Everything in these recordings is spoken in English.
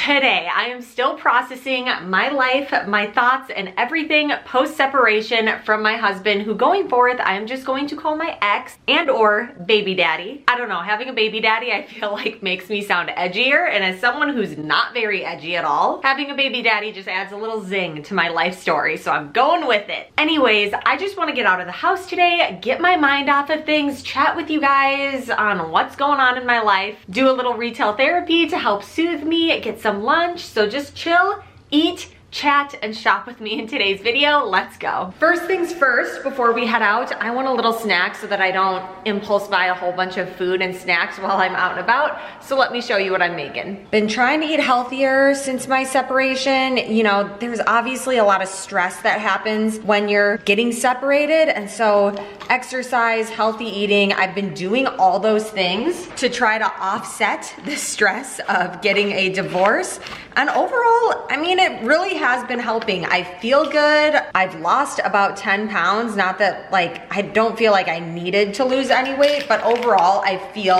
Today, I am still processing my life, my thoughts, and everything post-separation from my husband, who going forth, I am just going to call my ex and or baby daddy. I don't know, having a baby daddy I feel like makes me sound edgier, and as someone who's not very edgy at all, having a baby daddy just adds a little zing to my life story, so I'm going with it. Anyways, I just want to get out of the house today, get my mind off of things, chat with you guys on what's going on in my life, do a little retail therapy to help soothe me, get some lunch, so just chill, eat, chat, and shop with me in today's video. Let's go. First things first, before we head out, I want a little snack so that I don't impulse buy a whole bunch of food and snacks while I'm out and about. So let me show you what I'm making. Been trying to eat healthier since my separation. You know, there's obviously a lot of stress that happens when you're getting separated, and so exercise, healthy eating, I've been doing all those things to try to offset the stress of getting a divorce. And overall, I mean, it really has been helping. I feel good. I've lost about 10 pounds. Not that, like, I don't feel like I needed to lose any weight, but overall, I feel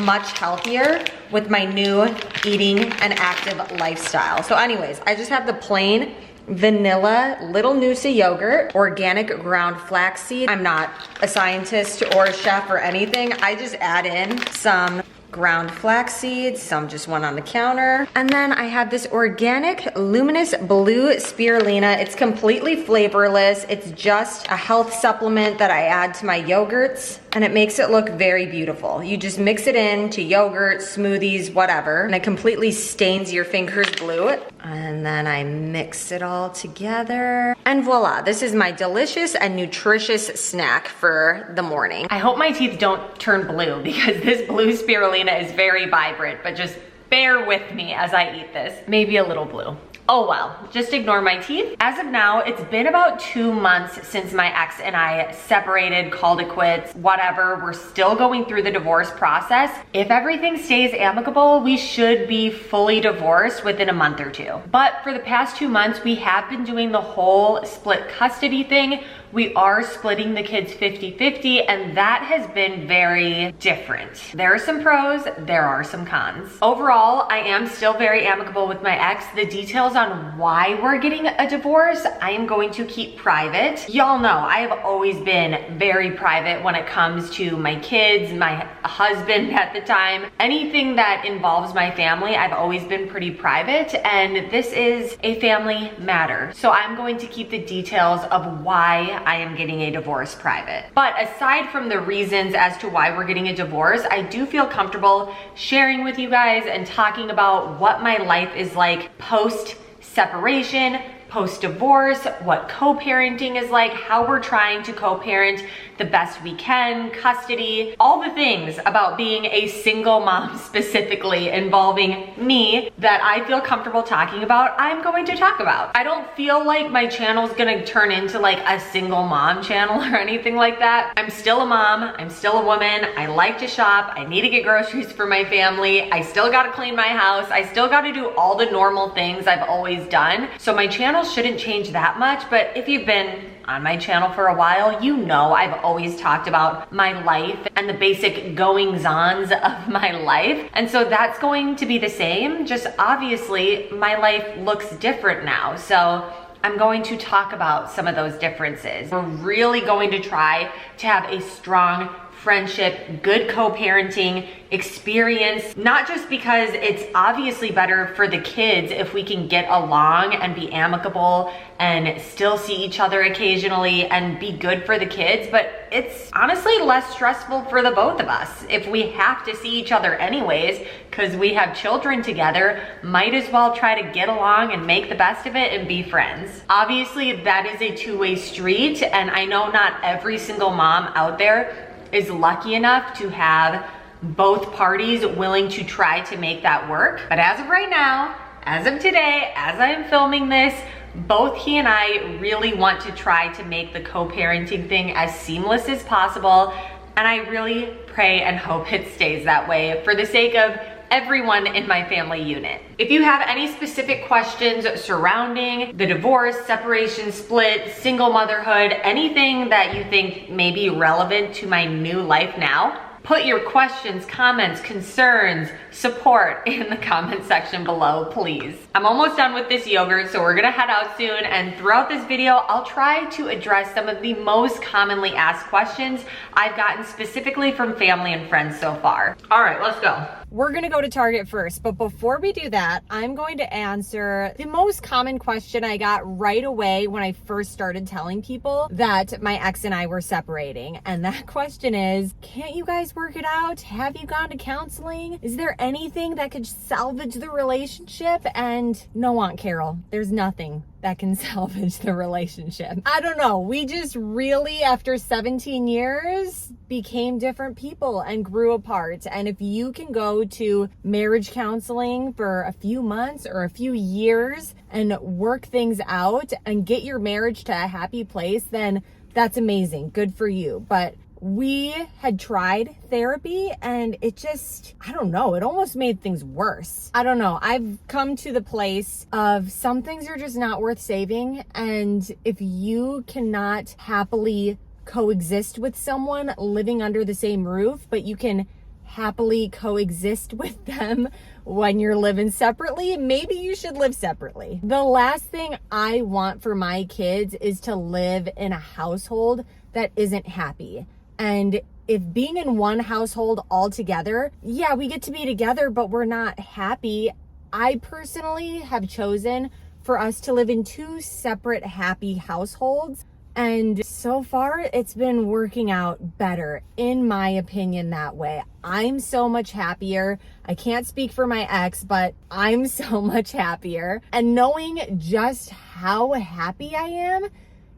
much healthier with my new eating and active lifestyle. So anyways, I just have the plain vanilla Little Noosa yogurt, organic ground flaxseed. I'm not a scientist or a chef or anything. I just add in some ground flax seeds, some just went on the counter. And then I have this organic luminous blue spirulina. It's completely flavorless. It's just a health supplement that I add to my yogurts, and it makes it look very beautiful. You just mix it into yogurt, smoothies, whatever, and it completely stains your fingers blue. And then I mix it all together, and voila, this is my delicious and nutritious snack for the morning. I hope my teeth don't turn blue because this blue spirulina is very vibrant, but just bear with me as I eat this. Maybe a little blue. Oh well, just ignore my teeth. As of now, it's been about 2 months since my ex and I separated, called it quits, whatever. We're still going through the divorce process. If everything stays amicable, we should be fully divorced within a month or two. But for the past 2 months, we have been doing the whole split custody thing. We are splitting the kids 50-50, and that has been very different. There are some pros, there are some cons. Overall, I am still very amicable with my ex. The details on why we're getting a divorce, I am going to keep private. Y'all know I have always been very private when it comes to my kids, my husband at the time. Anything that involves my family, I've always been pretty private, and this is a family matter. So I'm going to keep the details of why I am getting a divorce private. But aside from the reasons as to why we're getting a divorce, I do feel comfortable sharing with you guys and talking about what my life is like post-separation, post-divorce, what co-parenting is like, how we're trying to co-parent the best we can, custody, all the things about being a single mom specifically involving me that I feel comfortable talking about, I'm going to talk about. I don't feel like my channel's gonna turn into like a single mom channel or anything like that. I'm still a mom, I'm still a woman, I like to shop, I need to get groceries for my family, I still gotta clean my house, I still gotta do all the normal things I've always done. So my channel shouldn't change that much, but if you've been on my channel for a while, you know I've always talked about my life and the basic goings-ons of my life. And so that's going to be the same, just obviously my life looks different now. So I'm going to talk about some of those differences. We're really going to try to have a strong friendship, good co-parenting experience, not just because it's obviously better for the kids if we can get along and be amicable and still see each other occasionally and be good for the kids, but it's honestly less stressful for the both of us. If we have to see each other anyways, because we have children together, might as well try to get along and make the best of it and be friends. Obviously, that is a two-way street, and I know not every single mom out there is lucky enough to have both parties willing to try to make that work. But as of right now, as of today, as I am filming this, both he and I really want to try to make the co-parenting thing as seamless as possible. And I really pray and hope it stays that way for the sake of everyone in my family unit. If you have any specific questions surrounding the divorce, separation, split, single motherhood, anything that you think may be relevant to my new life now, Put your questions, comments, concerns, support in the comment section below, please. I'm almost done with this yogurt, so we're gonna head out soon, and throughout this video, I'll try to address some of the most commonly asked questions I've gotten specifically from family and friends so far. All right, let's go. We're gonna go to Target first, but before we do that, I'm going to answer the most common question I got right away when I first started telling people that my ex and I were separating. And that question is, can't you guys work it out? Have you gone to counseling? Is there anything that could salvage the relationship? And no, Aunt Carol, there's nothing that can salvage the relationship. I don't know. We just really, after 17 years, became different people and grew apart. And if you can go to marriage counseling for a few months or a few years and work things out and get your marriage to a happy place, then that's amazing. Good for you. But we had tried therapy and it just, I don't know, it almost made things worse. I don't know. I've come to the place of some things are just not worth saving. And if you cannot happily coexist with someone living under the same roof, but you can happily coexist with them when you're living separately, maybe you should live separately. The last thing I want for my kids is to live in a household that isn't happy. And if being in one household all together, yeah, we get to be together, but we're not happy. I personally have chosen for us to live in two separate happy households. And so far, it's been working out better, in my opinion, that way. I'm so much happier. I can't speak for my ex, but I'm so much happier. And knowing just how happy I am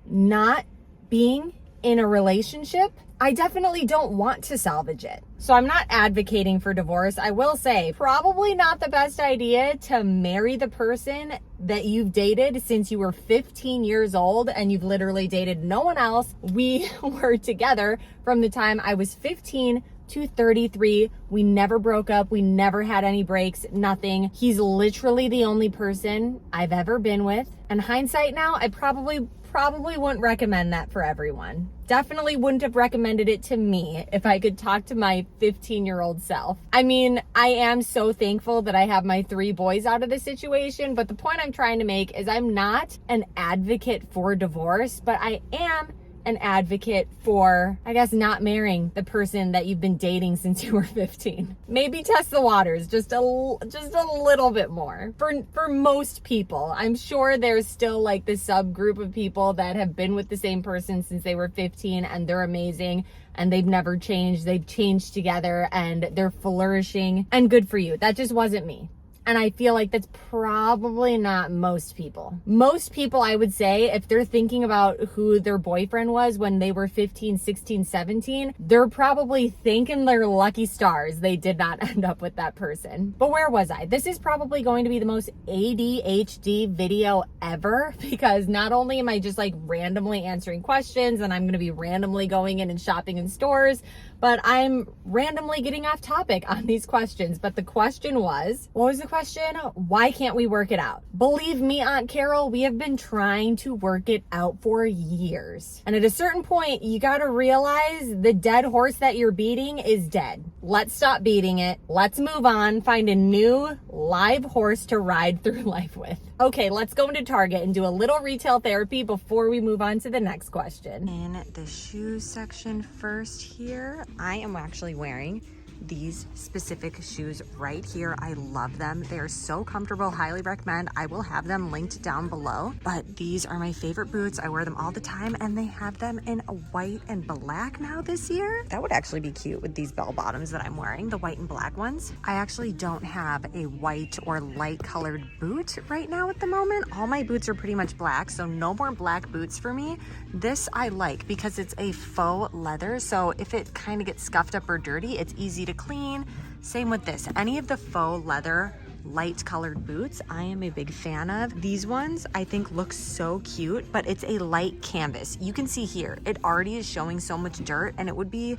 not being in a relationship, I definitely don't want to salvage it. So I'm not advocating for divorce. I will say, probably not the best idea to marry the person that you've dated since you were 15 years old and you've literally dated no one else. We were together from the time I was 15 to 33. We never broke up. We never had any breaks, nothing. He's literally the only person I've ever been with. And hindsight now, I probably wouldn't recommend that for everyone. Definitely wouldn't have recommended it to me if I could talk to my 15-year-old self. I mean, I am so thankful that I have my 3 boys out of the situation, but the point I'm trying to make is I'm not an advocate for divorce, but I am an advocate for, I guess, not marrying the person that you've been dating since you were 15. Maybe test the waters just a little bit more. For most people, I'm sure there's still like the subgroup of people that have been with the same person since they were 15 and they're amazing and they've never changed. They've changed together and they're flourishing, and good for you. That just wasn't me. And I feel like that's probably not most people. Most people, I would say, if they're thinking about who their boyfriend was when they were 15, 16, 17, they're probably thanking their lucky stars they did not end up with that person. But where was I? This is probably going to be the most ADHD video ever, because not only am I just like randomly answering questions and I'm going to be randomly going in and shopping in stores, but I'm randomly getting off topic on these questions. But the question was, what was the question? Why can't we work it out? Believe me, Aunt Carol, we have been trying to work it out for years. And at a certain point, you got to realize the dead horse that you're beating is dead. Let's stop beating it. Let's move on. Find a new live horse to ride through life with. Okay, let's go into Target and do a little retail therapy before we move on to the next question. In the shoes section first here, I am actually wearing these specific shoes right here. I love them. They are so comfortable. Highly recommend. I will have them linked down below. But these are my favorite boots. I wear them all the time, and they have them in white and black now this year. That would actually be cute with these bell bottoms that I'm wearing, the white and black ones. I actually don't have a white or light colored boot right now at the moment. All my boots are pretty much black, so no more black boots for me. This I like because it's a faux leather, so if it kind of gets scuffed up or dirty, it's easy to clean. Same with this. Any of the faux leather light colored boots I am a big fan of. These ones I think look so cute, but it's a light canvas. You can see here it already is showing so much dirt, and it would be,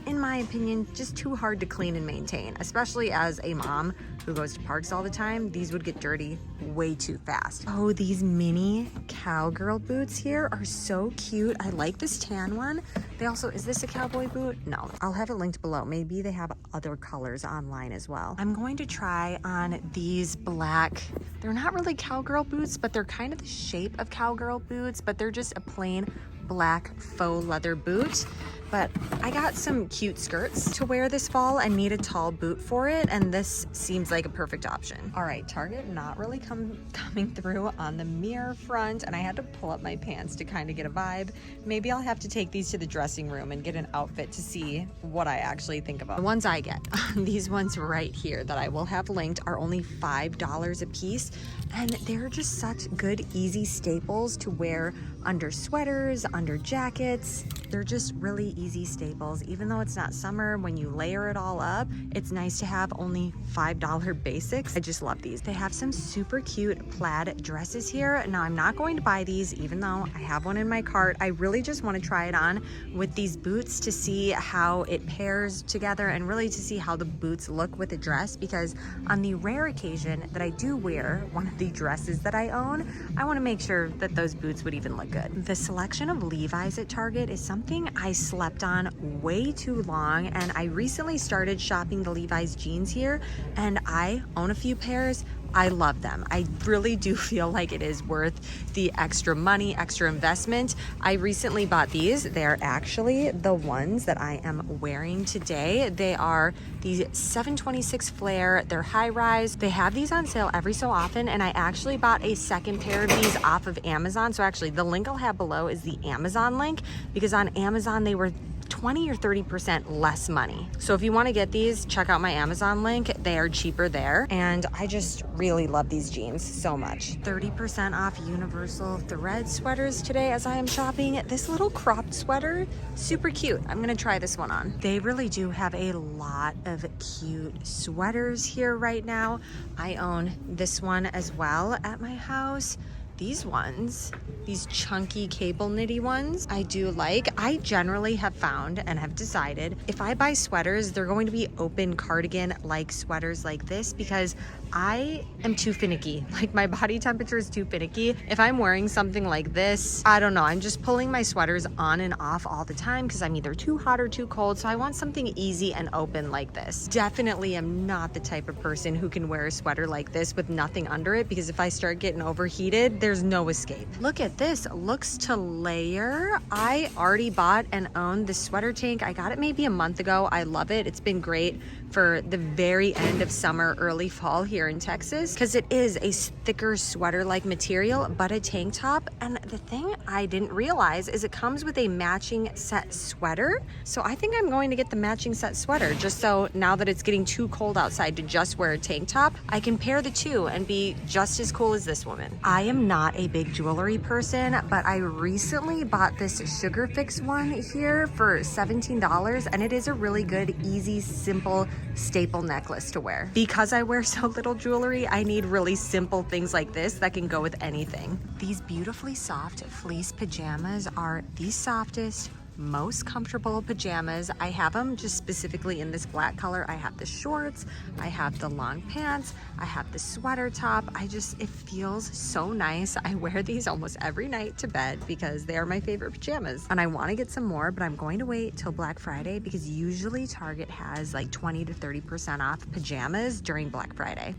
in my opinion, just too hard to clean and maintain, especially as a mom who goes to parks all the time. These would get dirty way too fast. Oh, these mini cowgirl boots here are so cute. I like this tan one. They also, is this a cowboy boot? No. I'll have it linked below. Maybe they have other colors online as well. I'm going to try on these black, they're not really cowgirl boots, but they're kind of the shape of cowgirl boots, but they're just a plain black faux leather boot. But I got some cute skirts to wear this fall and need a tall boot for it, and this seems like a perfect option. All right, Target not really coming through on the mirror front, and I had to pull up my pants to kind of get a vibe. Maybe I'll have to take these to the dressing room and get an outfit to see what I actually think about. The ones I get, these ones right here that I will have linked, are only $5 a piece, and they're just such good, easy staples to wear under sweaters, under jackets. They're just really easy staples. Even though it's not summer, when you layer it all up, it's nice to have only $5 basics. I just love these. They have some super cute plaid dresses here. Now, I'm not going to buy these, even though I have one in my cart. I really just want to try it on with these boots to see how it pairs together and really to see how the boots look with a dress, because on the rare occasion that I do wear one of the dresses that I own, I want to make sure that those boots would even look good. The selection of Levi's at Target is something I slept on way too long, and I recently started shopping the Levi's jeans here, and I own a few pairs. I love them. I really do feel like it is worth the extra money, extra investment. I recently bought these. They're actually the ones that I am wearing today. They are the 726 flare. They're high rise. They have these on sale every so often, and I actually bought a second pair of these off of Amazon. So actually the link I'll have below is the Amazon link, because on Amazon they were 20 or 30% less money. So if you want to get these, check out my Amazon link. They are cheaper there. And I just really love these jeans so much. 30% off universal thread sweaters today as I am shopping. This little cropped sweater, super cute. I'm going to try this one on. They really do have a lot of cute sweaters here right now. I own this one as well at my house. These ones, these chunky cable knitty ones, I do like. I generally have found and have decided if I buy sweaters, they're going to be open cardigan like sweaters like this, because I am too finicky. Like, my body temperature is too finicky. If I'm wearing something like this, I don't know, I'm just pulling my sweaters on and off all the time because I'm either too hot or too cold. So I want something easy and open like this. Definitely am not the type of person who can wear a sweater like this with nothing under it, because if I start getting overheated, there's no escape. Look at this, looks to layer. I already bought and own the sweater tank. I got it maybe a month ago. I love it. It's been great for the very end of summer, early fall here in Texas, because it is a thicker sweater-like material, but a tank top. And the thing I didn't realize is it comes with a matching set sweater. So I think I'm going to get the matching set sweater, just so now that it's getting too cold outside to just wear a tank top, I can pair the two and be just as cool as this woman. I am not a big jewelry person, but I recently bought this Sugar Fix one here for $17, and it is a really good, easy, simple staple necklace to wear. Because I wear so little jewelry, I need really simple things like this that can go with anything. These beautifully soft fleece pajamas are the softest, most comfortable pajamas. I have them just specifically in this black color. I have the shorts, I have the long pants, I have the sweater top. It feels so nice. I wear these almost every night to bed because they are my favorite pajamas. And I want to get some more, but I'm going to wait till Black Friday, because usually Target has like 20 to 30% off pajamas during Black Friday.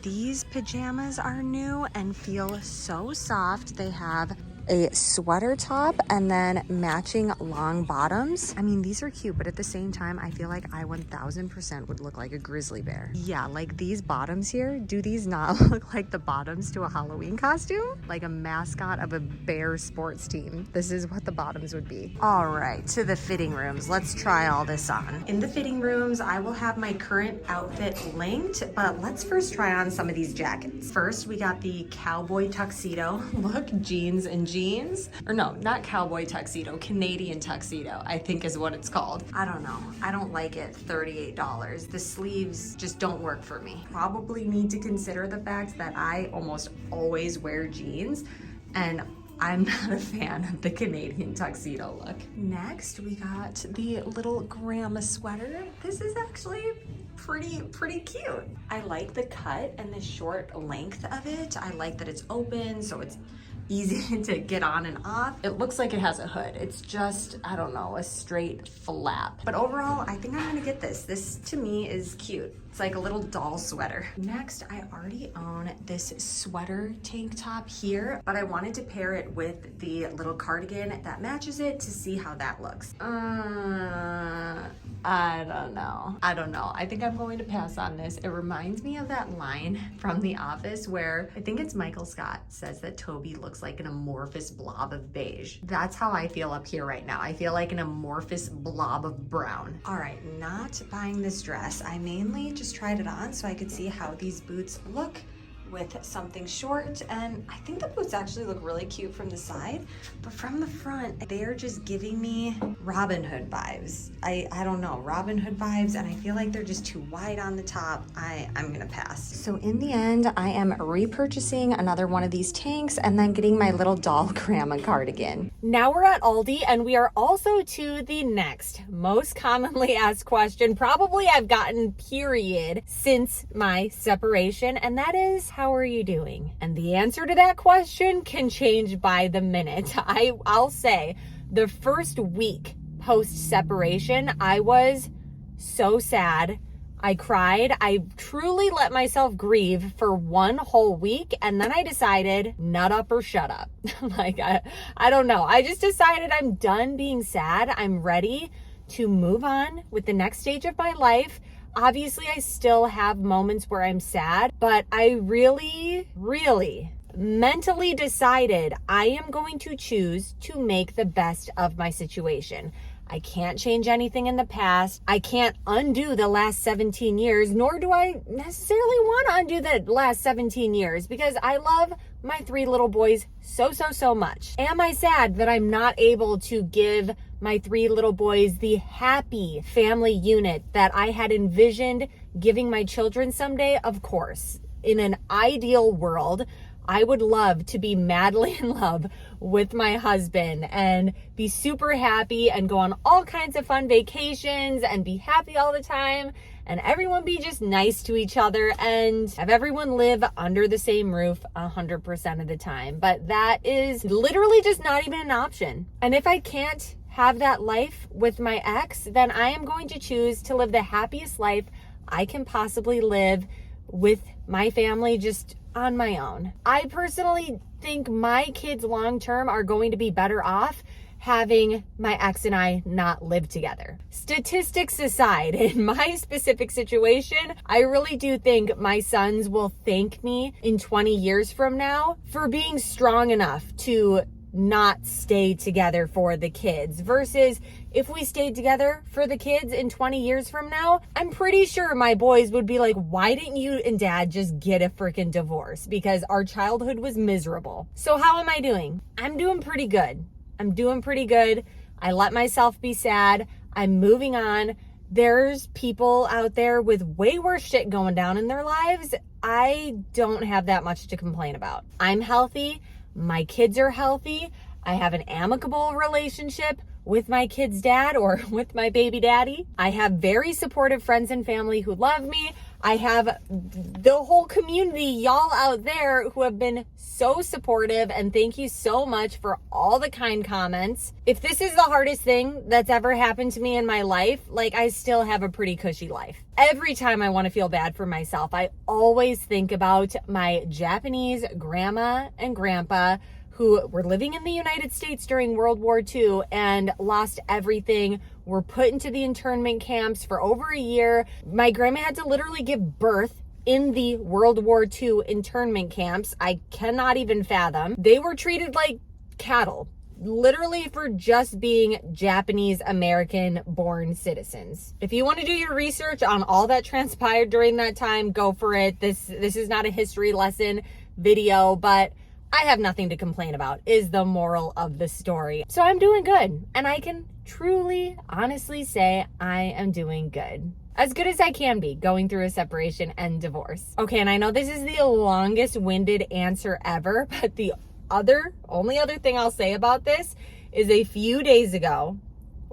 These pajamas are new and feel so soft. They have a sweater top and then matching long bottoms. I mean, these are cute, but at the same time, I feel like I 1000% would look like a grizzly bear. Yeah, like these bottoms here, do these not look like the bottoms to a Halloween costume? Like a mascot of a bear sports team. This is what the bottoms would be. All right, to the fitting rooms. Let's try all this on. In the fitting rooms, I will have my current outfit linked, but let's first try on some of these jackets. First, we got the cowboy tuxedo look, jeans and jeans, or no, not cowboy tuxedo, Canadian tuxedo, I think is what it's called. I don't know, I don't like it. $38. The sleeves just don't work for me. Probably need to consider the fact that I almost always wear jeans, and I'm not a fan of the Canadian tuxedo look. Next, we got the little grandma sweater. This is actually pretty cute. I like the cut and the short length of it. I like that it's open, so it's easy to get on and off. It looks like it has a hood. It's just, I don't know, a straight flap. But overall, I think I'm gonna get this. This to me is cute. It's like a little doll sweater. Next, I already own this sweater tank top here, but I wanted to pair it with the little cardigan that matches it to see how that looks. I don't know. I think I'm going to pass on this. It reminds me of that line from The Office where I think it's Michael Scott says that Toby looks like an amorphous blob of beige. That's how I feel up here right now. I feel like an amorphous blob of brown. All right, not buying this dress. I mainly just tried it on so I could see how these boots look with something short, and I think the boots actually look really cute from the side, but from the front they're just giving me Robin Hood vibes. I don't know, Robin Hood vibes, and I feel like they're just too wide on the top. I'm gonna pass. So in the end, I am repurchasing another one of these tanks and then getting my little doll grandma cardigan. Now we're at Aldi, and we are also to the next most commonly asked question probably I've gotten period since my separation, and that is, how are you doing? And the answer to that question can change by the minute. I'll say the first week post separation, I was so sad. I cried. I truly let myself grieve for one whole week, and then I decided, nut up or shut up. Like, I don't know. I just decided I'm done being sad. I'm ready to move on with the next stage of my life. Obviously, I still have moments where I'm sad, but I really mentally decided I am going to choose to make the best of my situation. I can't change anything in the past. I can't undo the last 17 years, nor do I necessarily want to undo the last 17 years because I love my 3 little boys so much. Am I sad that I'm not able to give my 3 little boys the happy family unit that I had envisioned giving my children someday? Of course. In an ideal world, I would love to be madly in love with my husband and be super happy and go on all kinds of fun vacations and be happy all the time and everyone be just nice to each other and have everyone live under the same roof 100% of the time. But that is literally just not even an option. And if I can't have that life with my ex, then I am going to choose to live the happiest life I can possibly live with my family just on my own. I personally think my kids long term are going to be better off having my ex and I not live together. Statistics aside, in my specific situation, I really do think my sons will thank me in 20 years from now for being strong enough to not stay together for the kids, versus if we stayed together for the kids in 20 years from now, I'm pretty sure my boys would be like, why didn't you and dad just get a freaking divorce? Because our childhood was miserable. So how am I doing? I'm doing pretty good. I let myself be sad. I'm moving on. There's people out there with way worse shit going down in their lives. I don't have that much to complain about. I'm healthy. My kids are healthy. I have an amicable relationship with my kid's dad or with my baby daddy. I have very supportive friends and family who love me. I have the whole community, y'all out there who have been so supportive, and thank you so much for all the kind comments. If this is the hardest thing that's ever happened to me in my life, like, I still have a pretty cushy life. Every time I want to feel bad for myself, I always think about my Japanese grandma and grandpa who were living in the United States during World War II and lost everything, were put into the internment camps for over a year. My grandma had to literally give birth in the World War II internment camps. I cannot even fathom. They were treated like cattle, literally, for just being Japanese American born citizens. If you want to do your research on all that transpired during that time, go for it. This is not a history lesson video, but I have nothing to complain about is the moral of the story. So I'm doing good, and I can truly, honestly say I am doing good. As good as I can be going through a separation and divorce. Okay, and I know this is the longest winded answer ever, but the only other thing I'll say about this is a few days ago,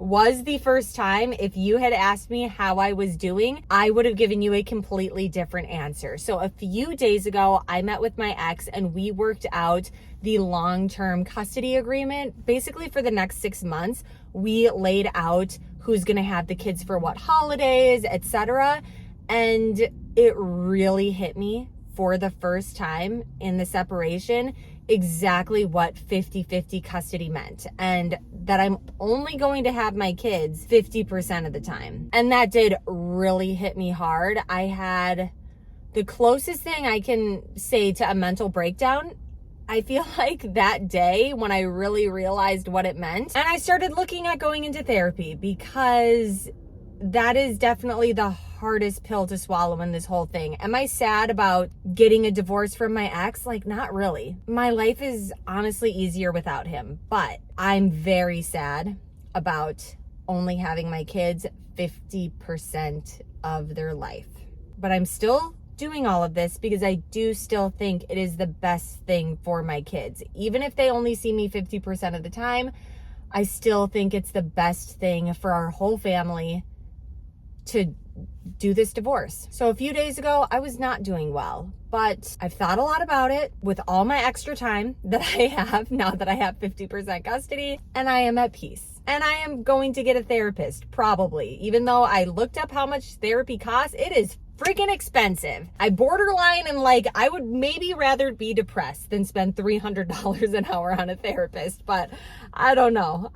was the first time. If you had asked me how I was doing, I would have given you a completely different answer. So a few days ago, I met with my ex and we worked out the long-term custody agreement. Basically for the next 6 months, we laid out who's gonna have the kids for what holidays, etc. And it really hit me for the first time in the separation exactly what 50-50 custody meant, and that I'm only going to have my kids 50% of the time. And that did really hit me hard. I had the closest thing I can say to a mental breakdown. I feel like that day when I really realized what it meant, and I started looking at going into therapy, because that is definitely the hardest pill to swallow in this whole thing. Am I sad about getting a divorce from my ex? Like, not really. My life is honestly easier without him, but I'm very sad about only having my kids 50% of their life. But I'm still doing all of this because I do still think it is the best thing for my kids. Even if they only see me 50% of the time, I still think it's the best thing for our whole family to do this divorce. So a few days ago, I was not doing well, but I've thought a lot about it with all my extra time that I have now that I have 50% custody, and I am at peace. And I am going to get a therapist, probably. Even though I looked up how much therapy costs, it is freaking expensive. I borderline and like, I would maybe rather be depressed than spend $300 an hour on a therapist, but I don't know.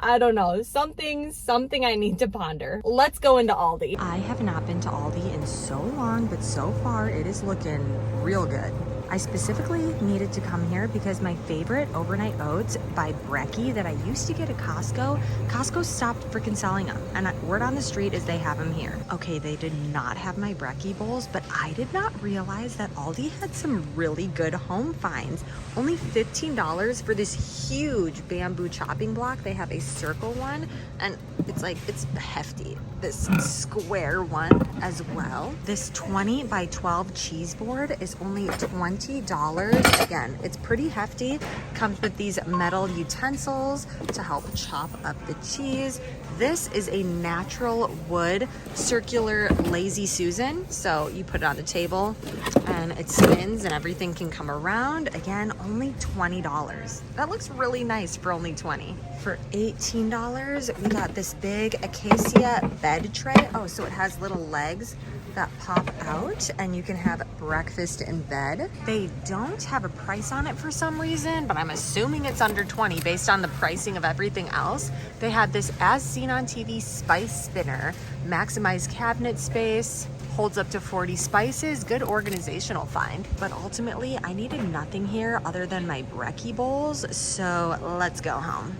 Something I need to ponder. Let's go into Aldi. I have not been to Aldi in so long, but so far it is looking real good. I specifically needed to come here because my favorite overnight oats by Breckie that I used to get at Costco stopped freaking selling them. And word on the street is they have them here. Okay, they did not have my Breckie bowls, but I did not realize that Aldi had some really good home finds. Only $15 for this huge bamboo chopping block. They have a circle one, and it's hefty. This square one as well. This 20 by 12 cheese board is only $20. Again, it's pretty hefty. Comes with these metal utensils to help chop up the cheese. This is a natural wood circular Lazy Susan. So you put it on the table and it spins and everything can come around. Again, only $20. That looks really nice for only $20. For $18, we got this big acacia bed tray. Oh, so it has little legs that pop out and you can have breakfast in bed. They don't have a price on it for some reason, but I'm assuming it's under 20 based on the pricing of everything else. They had this as seen on TV spice spinner, maximize cabinet space, holds up to 40 spices, good organizational find. But ultimately, I needed nothing here other than my Breckie bowls, so let's go home.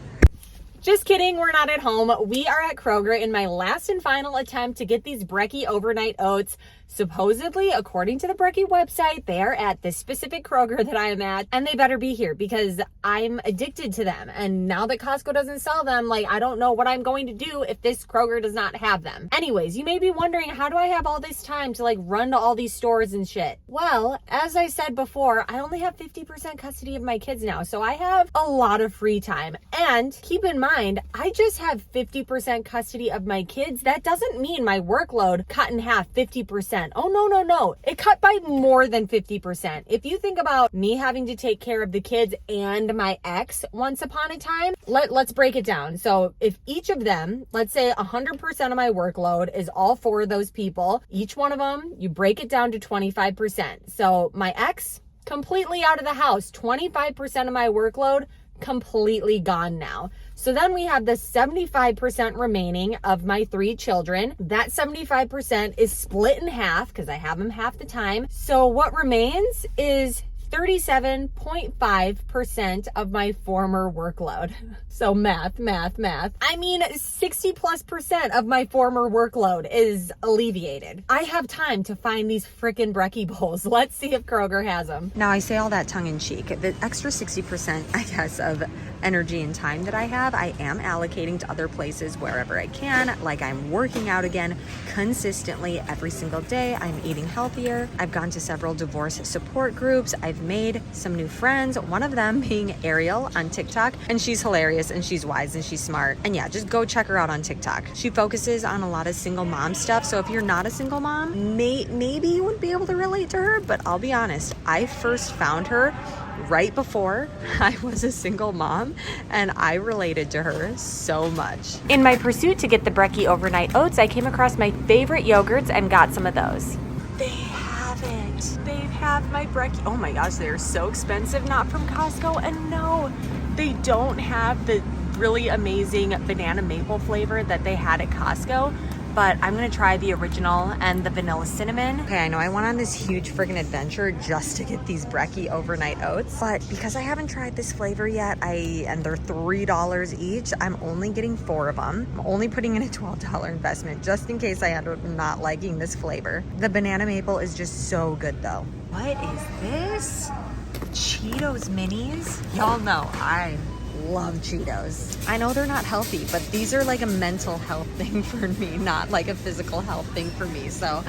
Just kidding, we're not at home. We are at Kroger in my last and final attempt to get these Breckie overnight oats. Supposedly, according to the Breckie website, they are at this specific Kroger that I am at, and they better be here because I'm addicted to them. And now that Costco doesn't sell them, like, I don't know what I'm going to do if this Kroger does not have them. Anyways, you may be wondering, how do I have all this time to like run to all these stores and shit? Well, as I said before, I only have 50% custody of my kids now, so I have a lot of free time. And keep in mind, I just have 50% custody of my kids. That doesn't mean my workload cut in half 50%. Oh, no. It cut by more than 50%. If you think about me having to take care of the kids and my ex once upon a time, let's break it down. So if each of them, let's say 100% of my workload is all four of those people, each one of them, you break it down to 25%. So my ex, completely out of the house, 25% of my workload, completely gone now. So then we have the 75% remaining of my 3 children. That 75% is split in half because I have them half the time. So what remains is 37.5% of my former workload. So math. I mean, 60+% of my former workload is alleviated. I have time to find these frickin' Breckie bowls. Let's see if Kroger has them. Now, I say all that tongue in cheek. The extra 60%, I guess, of energy and time that I have, I am allocating to other places wherever I can. Like, I'm working out again consistently every single day. I'm eating healthier. I've gone to several divorce support groups. I've made some new friends, one of them being Ariel on TikTok, and she's hilarious and she's wise and she's smart. And yeah, just go check her out on TikTok. She focuses on a lot of single mom stuff, so if you're not a single mom, maybe you wouldn't be able to relate to her, but I'll be honest, I first found her right before I was a single mom, and I related to her so much. In my pursuit to get the brekkie overnight oats, I came across my favorite yogurts and got some of those. They have it. They have my brekkie. Oh my gosh, they're so expensive, not from Costco. And no, they don't have the really amazing banana maple flavor that they had at Costco. But I'm gonna try the original and the vanilla cinnamon. Okay, I know I went on this huge friggin' adventure just to get these brekkie overnight oats, but because I haven't tried this flavor yet, and they're $3 each, I'm only getting 4 of them. I'm only putting in a $12 investment just in case I end up not liking this flavor. The banana maple is just so good though. What is this? Cheetos minis? Y'all know I love Cheetos. I know they're not healthy, but these are like a mental health thing for me, not like a physical health thing for me. So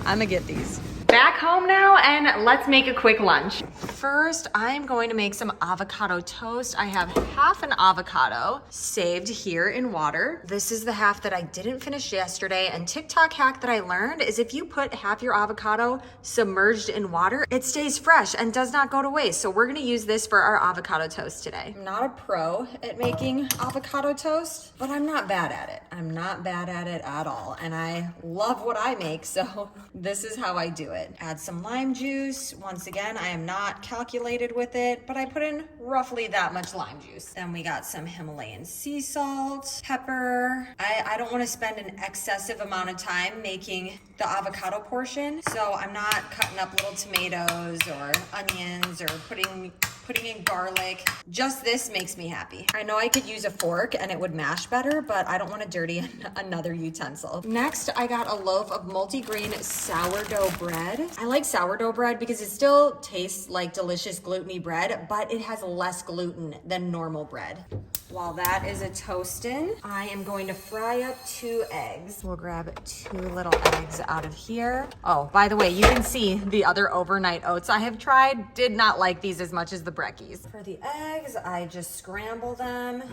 I'm gonna get these. Back home now, and let's make a quick lunch. First, I'm going to make some avocado toast. I have half an avocado saved here in water. This is the half that I didn't finish yesterday, and TikTok hack that I learned is if you put half your avocado submerged in water, it stays fresh and does not go to waste. So we're gonna use this for our avocado toast today. I'm not a pro at making avocado toast, but I'm not bad at it. I'm not bad at it at all, and I love what I make, so this is how I do it. Add some lime juice. Once again, I am not calculated with it, but I put in roughly that much lime juice. Then we got some Himalayan sea salt, pepper. I don't want to spend an excessive amount of time making the avocado portion, so I'm not cutting up little tomatoes or onions or putting in garlic. Just this makes me happy. I know I could use a fork and it would mash better, but I don't want to dirty another utensil. Next, I got a loaf of multigrain sourdough bread. I like sourdough bread because it still tastes like delicious gluten-y bread, but it has less gluten than normal bread. While that is a toasting, I am going to fry up 2 eggs. We'll grab 2 little eggs out of here. Oh, by the way, you can see the other overnight oats I have tried. Did not like these as much as the brekkies. For the eggs, I just scramble them.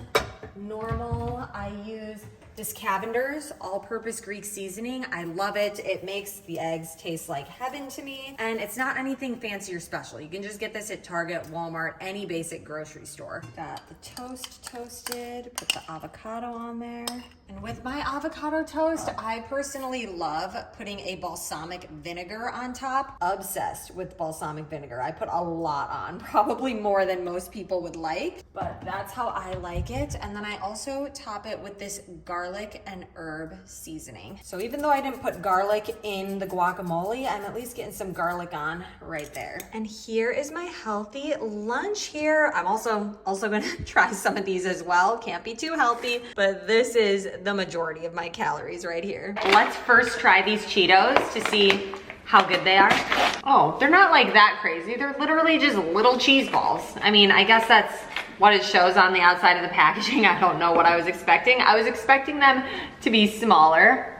Normal, I use this Cavender's all-purpose Greek seasoning. I love it. It makes the eggs taste like heaven to me. And it's not anything fancy or special. You can just get this at Target, Walmart, any basic grocery store. Got the toast toasted, put the avocado on there. And with my avocado toast, I personally love putting a balsamic vinegar on top. Obsessed with balsamic vinegar. I put a lot on, probably more than most people would like, but that's how I like it. And then I also top it with this garlic and herb seasoning. So even though I didn't put garlic in the guacamole, I'm at least getting some garlic on right there. And here is my healthy lunch here. I'm also gonna try some of these as well. Can't be too healthy, but this is the majority of my calories right here. Let's first try these Cheetos to see how good they are. Oh, they're not like that crazy. They're literally just little cheese balls. I mean, I guess that's what it shows on the outside of the packaging. I don't know what I was expecting. I was expecting them to be smaller.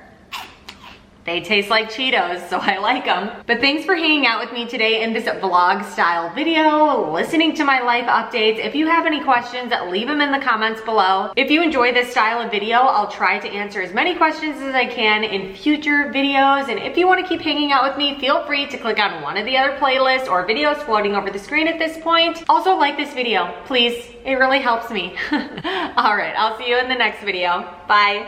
They taste like Cheetos, so I like them. But thanks for hanging out with me today in this vlog style video, listening to my life updates. If you have any questions, leave them in the comments below. If you enjoy this style of video, I'll try to answer as many questions as I can in future videos. And if you want to keep hanging out with me, feel free to click on one of the other playlists or videos floating over the screen at this point. Also, like this video, please. It really helps me. All right, I'll see you in the next video. Bye.